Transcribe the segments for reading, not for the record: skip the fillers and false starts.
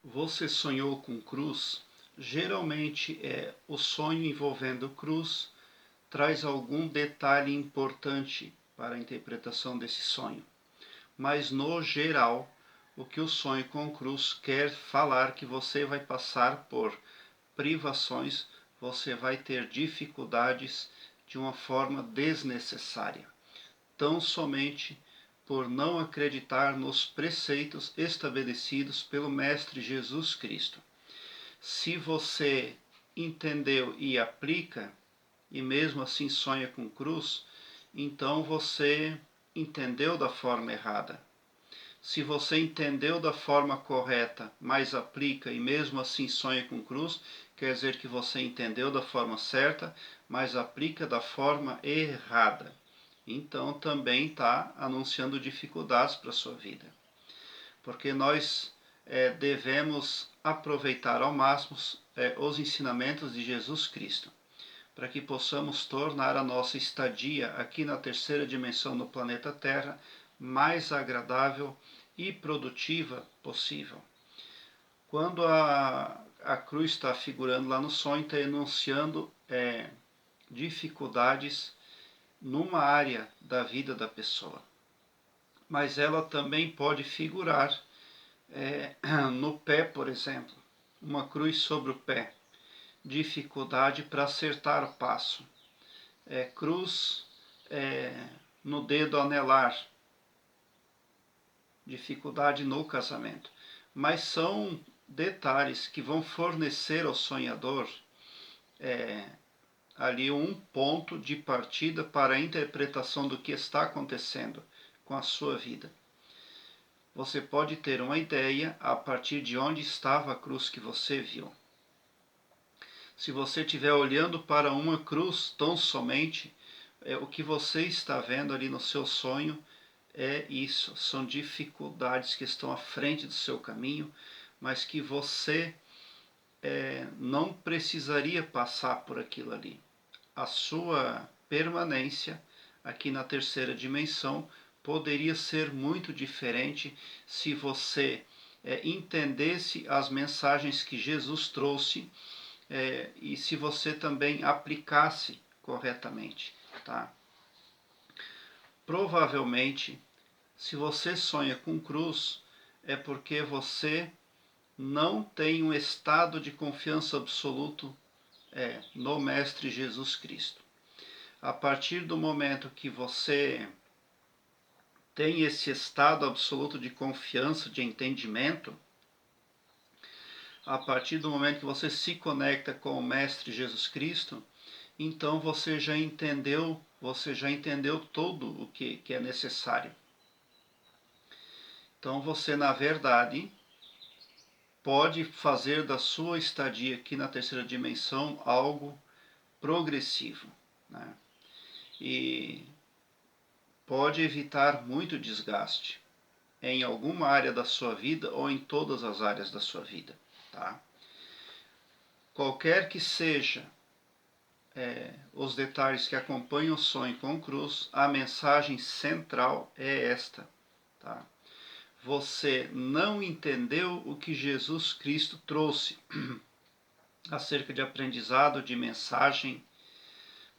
Você sonhou com cruz? Geralmente o sonho envolvendo cruz traz algum detalhe importante para a interpretação desse sonho. Mas no geral, o que o sonho com cruz quer falar que você vai passar por privações, você vai ter dificuldades de uma forma desnecessária, tão somente por não acreditar nos preceitos estabelecidos pelo Mestre Jesus Cristo. Se você entendeu e aplica, e mesmo assim sonha com cruz, então você entendeu da forma errada. Se você entendeu da forma correta, mas aplica e mesmo assim sonha com cruz, quer dizer que você entendeu da forma certa, mas aplica da forma errada. Então também está anunciando dificuldades para a sua vida. Porque nós devemos aproveitar ao máximo os ensinamentos de Jesus Cristo, para que possamos tornar a nossa estadia aqui na terceira dimensão no planeta Terra mais agradável e produtiva possível. Quando a cruz está figurando lá no sonho, está enunciando dificuldades numa área da vida da pessoa. Mas ela também pode figurar no pé, por exemplo, uma cruz sobre o pé, dificuldade para acertar o passo, cruz no dedo anelar, dificuldade no casamento. Mas são detalhes que vão fornecer ao sonhador ali um ponto de partida para a interpretação do que está acontecendo com a sua vida. Você pode ter uma ideia a partir de onde estava a cruz que você viu. Se você estiver olhando para uma cruz tão somente, o que você está vendo ali no seu sonho é isso, são dificuldades que estão à frente do seu caminho, mas que você não precisaria passar por aquilo ali. A sua permanência aqui na terceira dimensão poderia ser muito diferente se você entendesse as mensagens que Jesus trouxe e se você também aplicasse corretamente, tá? Provavelmente, se você sonha com cruz, é porque você não tem um estado de confiança absoluto no Mestre Jesus Cristo. A partir do momento que você tem esse estado absoluto de confiança, de entendimento, a partir do momento que você se conecta com o Mestre Jesus Cristo, então você já entendeu tudo o que é necessário. Então você, na verdade, pode fazer da sua estadia aqui na terceira dimensão algo progressivo, né? E pode evitar muito desgaste em alguma área da sua vida ou em todas as áreas da sua vida, tá? Qualquer que seja os detalhes que acompanham o sonho com cruz, a mensagem central é esta, tá? Você não entendeu o que Jesus Cristo trouxe acerca de aprendizado, de mensagem,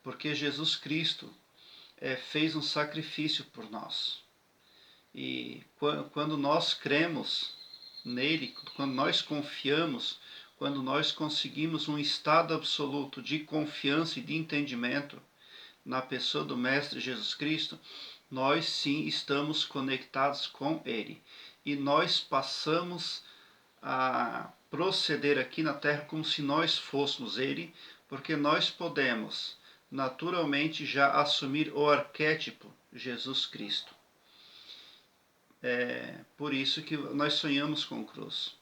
porque Jesus Cristo fez um sacrifício por nós. E quando nós cremos nele, quando nós confiamos, quando nós conseguimos um estado absoluto de confiança e de entendimento na pessoa do Mestre Jesus Cristo, nós sim estamos conectados com Ele. E nós passamos a proceder aqui na Terra como se nós fôssemos Ele, porque nós podemos naturalmente já assumir o arquétipo Jesus Cristo. Por isso que nós sonhamos com cruz.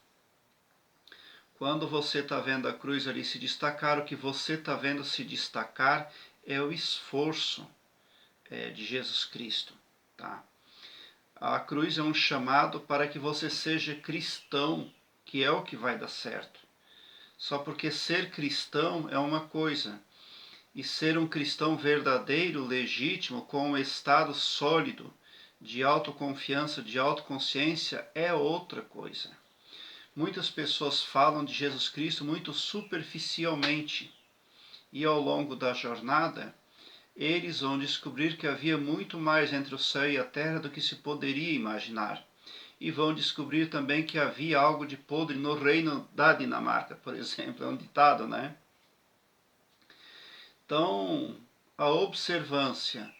Quando você está vendo a cruz ali se destacar, o que você está vendo se destacar é o esforço de Jesus Cristo, tá? A cruz é um chamado para que você seja cristão, que é o que vai dar certo. Só porque ser cristão é uma coisa, e ser um cristão verdadeiro, legítimo, com um estado sólido de autoconfiança, de autoconsciência, é outra coisa. Muitas pessoas falam de Jesus Cristo muito superficialmente e ao longo da jornada eles vão descobrir que havia muito mais entre o céu e a terra do que se poderia imaginar. E vão descobrir também que havia algo de podre no reino da Dinamarca, por exemplo, é um ditado, né? Então, a observância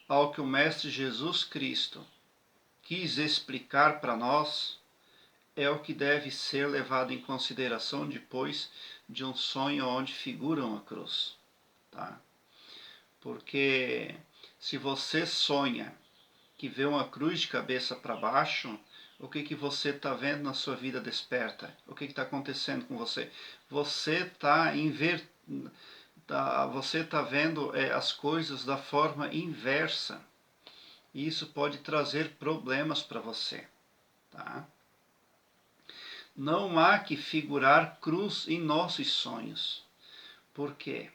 ao que o Mestre Jesus Cristo quis explicar para nós é o que deve ser levado em consideração depois de um sonho onde figura uma cruz, tá? Porque se você sonha que vê uma cruz de cabeça para baixo, o que você está vendo na sua vida desperta? O que está acontecendo com você? Você está você tá vendo as coisas da forma inversa. E isso pode trazer problemas para você. Tá? Não há que figurar cruz em nossos sonhos. Por quê?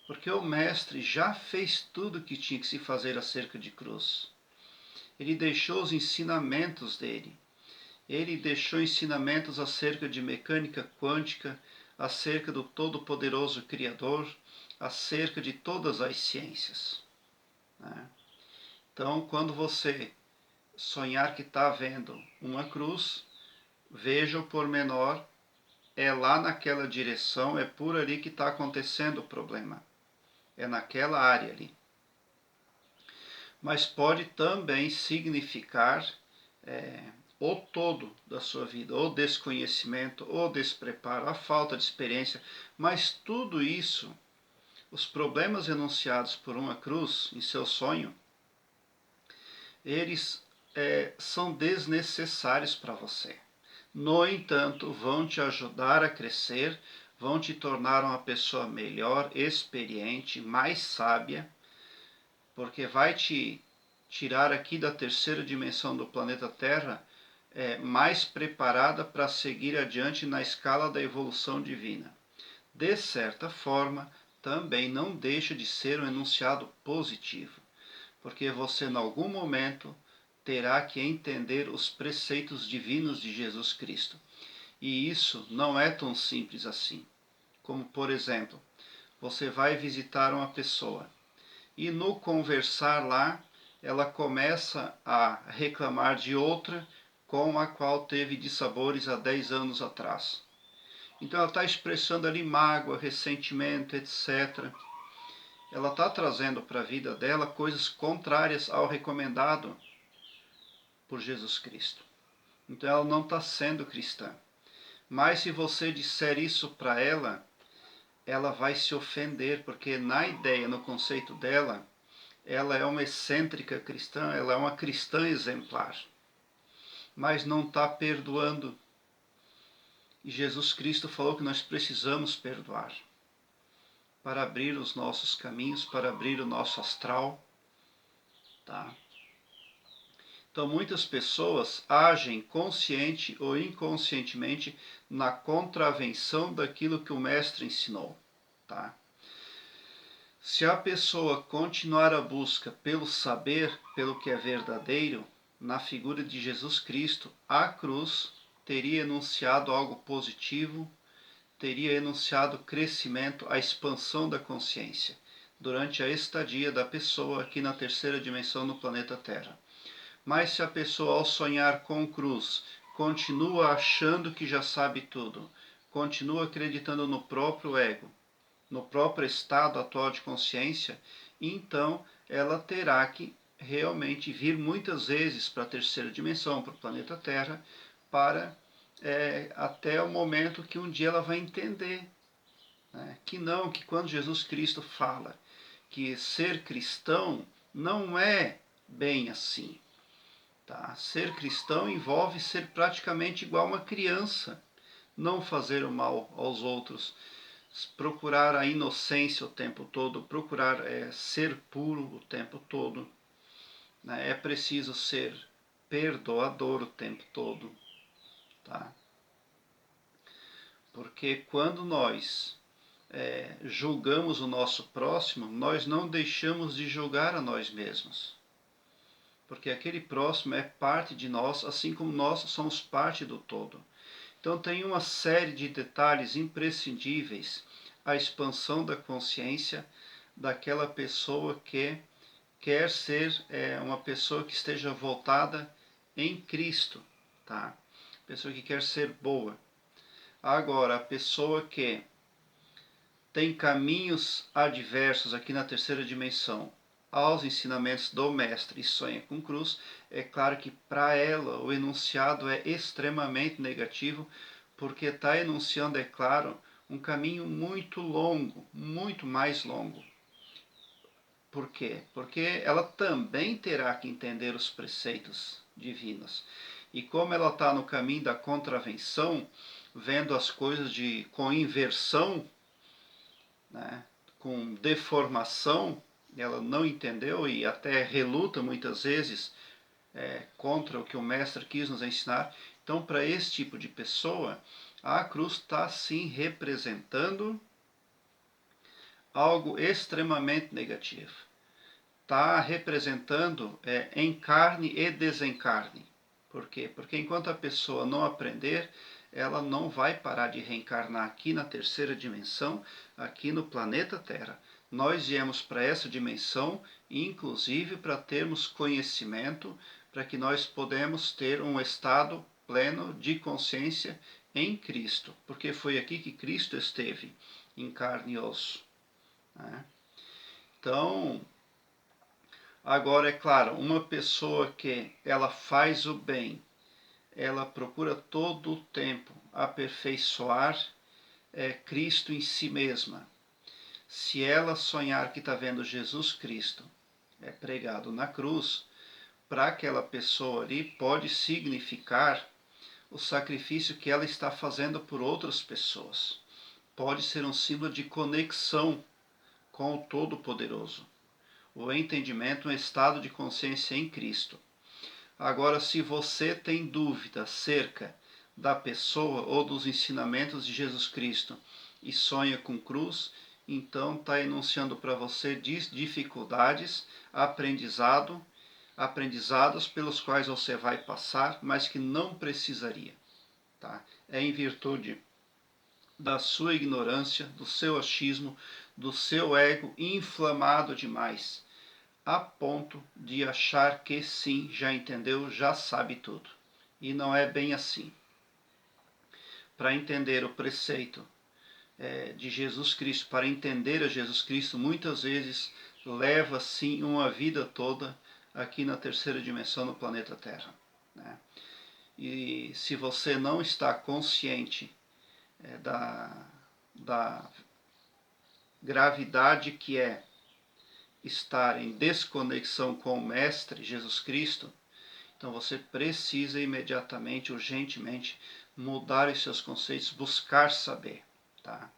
Porque o Mestre já fez tudo o que tinha que se fazer acerca de cruz. Ele deixou os ensinamentos dele. Ele deixou ensinamentos acerca de mecânica quântica, acerca do Todo-Poderoso Criador, acerca de todas as ciências. Né? Então, quando você sonhar que está vendo uma cruz, veja o pormenor, é lá naquela direção, é por ali que está acontecendo o problema. É naquela área ali. Mas pode também significar o todo da sua vida, o desconhecimento, o despreparo, a falta de experiência, mas tudo isso, os problemas enunciados por uma cruz em seu sonho, eles são desnecessários para você. No entanto, vão te ajudar a crescer, vão te tornar uma pessoa melhor, experiente, mais sábia, porque vai te tirar aqui da terceira dimensão do planeta Terra mais preparada para seguir adiante na escala da evolução divina. De certa forma, também não deixa de ser um enunciado positivo, porque você em algum momento terá que entender os preceitos divinos de Jesus Cristo. E isso não é tão simples assim. Como, por exemplo, você vai visitar uma pessoa e no conversar lá, ela começa a reclamar de outra com a qual teve dissabores há 10 anos atrás. Então ela está expressando ali mágoa, ressentimento, etc. Ela está trazendo para a vida dela coisas contrárias ao recomendado por Jesus Cristo. Então ela não está sendo cristã. Mas se você disser isso para ela, ela vai se ofender, porque na ideia, no conceito dela, ela é uma excêntrica cristã, ela é uma cristã exemplar, mas não está perdoando. E Jesus Cristo falou que nós precisamos perdoar para abrir os nossos caminhos, para abrir o nosso astral. Tá? Então muitas pessoas agem consciente ou inconscientemente na contravenção daquilo que o Mestre ensinou. Tá? Se a pessoa continuar a busca pelo saber, pelo que é verdadeiro, na figura de Jesus Cristo, a cruz teria enunciado algo positivo, teria enunciado crescimento, a expansão da consciência, durante a estadia da pessoa aqui na terceira dimensão no planeta Terra. Mas se a pessoa, ao sonhar com cruz, continua achando que já sabe tudo, continua acreditando no próprio ego, no próprio estado atual de consciência, então ela terá que realmente vir muitas vezes para a terceira dimensão, para o planeta Terra, para até o momento que um dia ela vai entender, né, que quando Jesus Cristo fala que ser cristão não é bem assim. Tá? Ser cristão envolve ser praticamente igual a uma criança, não fazer o mal aos outros, procurar a inocência o tempo todo, procurar ser puro o tempo todo. Né? É preciso ser perdoador o tempo todo. Tá? Porque quando nós julgamos o nosso próximo, nós não deixamos de julgar a nós mesmos. Porque aquele próximo é parte de nós, assim como nós somos parte do todo. Então tem uma série de detalhes imprescindíveis à expansão da consciência daquela pessoa que quer ser uma pessoa que esteja voltada em Cristo, tá? Pessoa que quer ser boa. Agora, a pessoa que tem caminhos adversos aqui na terceira dimensão aos ensinamentos do Mestre e sonha com cruz, é claro que para ela o enunciado é extremamente negativo, porque está enunciando, é claro, um caminho muito longo, muito mais longo. Por quê? Porque ela também terá que entender os preceitos divinos. E como ela está no caminho da contravenção, vendo as coisas com inversão, né, com deformação, ela não entendeu e até reluta muitas vezes contra o que o mestre quis nos ensinar. Então, para esse tipo de pessoa, a cruz está sim representando algo extremamente negativo. Está representando encarne e desencarne. Por quê? Porque enquanto a pessoa não aprender, ela não vai parar de reencarnar aqui na terceira dimensão, aqui no planeta Terra. Nós viemos para essa dimensão, inclusive para termos conhecimento, para que nós podemos ter um estado pleno de consciência em Cristo, porque foi aqui que Cristo esteve, em carne e osso. Né? Então, agora, é claro, uma pessoa que ela faz o bem, ela procura todo o tempo aperfeiçoar Cristo em si mesma. Se ela sonhar que está vendo Jesus Cristo pregado na cruz, para aquela pessoa ali pode significar o sacrifício que ela está fazendo por outras pessoas. Pode ser um símbolo de conexão com o Todo-Poderoso. O entendimento, um estado de consciência em Cristo. Agora, se você tem dúvida acerca da pessoa ou dos ensinamentos de Jesus Cristo e sonha com cruz, então está enunciando para você dificuldades, aprendizados pelos quais você vai passar, mas que não precisaria. Tá? É em virtude da sua ignorância, do seu achismo, do seu ego inflamado demais, a ponto de achar que sim, já entendeu, já sabe tudo. E não é bem assim. Para entender o preceito de Jesus Cristo, para entender a Jesus Cristo, muitas vezes leva sim uma vida toda aqui na terceira dimensão no planeta Terra. Né? E se você não está consciente da gravidade que é estar em desconexão com o Mestre Jesus Cristo, então você precisa imediatamente, urgentemente, mudar os seus conceitos, buscar saber, tá?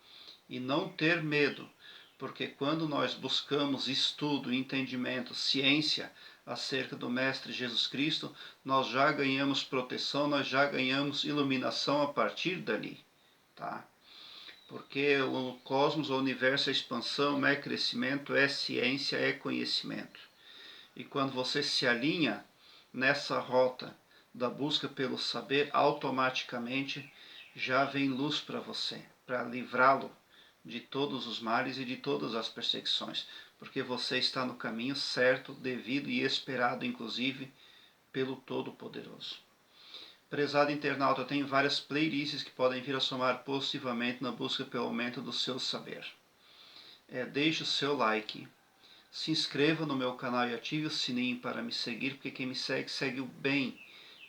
E não ter medo, porque quando nós buscamos estudo, entendimento, ciência acerca do Mestre Jesus Cristo, nós já ganhamos proteção, nós já ganhamos iluminação a partir dali, tá? Porque o cosmos, o universo é expansão, é crescimento, é ciência, é conhecimento. E quando você se alinha nessa rota da busca pelo saber, automaticamente já vem luz para você, para livrá-lo de todos os males e de todas as perseguições, porque você está no caminho certo, devido e esperado, inclusive, pelo Todo-Poderoso. Prezado internauta, tem várias playlists que podem vir a somar positivamente na busca pelo aumento do seu saber. Deixe o seu like, se inscreva no meu canal e ative o sininho para me seguir, porque quem me segue, segue o bem.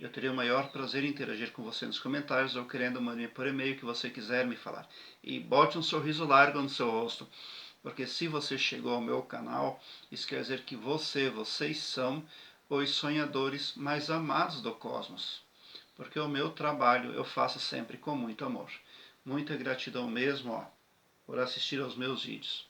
Eu terei o maior prazer em interagir com você nos comentários ou querendo mandar por e-mail que você quiser me falar. E bote um sorriso largo no seu rosto, porque se você chegou ao meu canal, isso quer dizer que vocês são os sonhadores mais amados do cosmos. Porque o meu trabalho eu faço sempre com muito amor. Muita gratidão mesmo por assistir aos meus vídeos.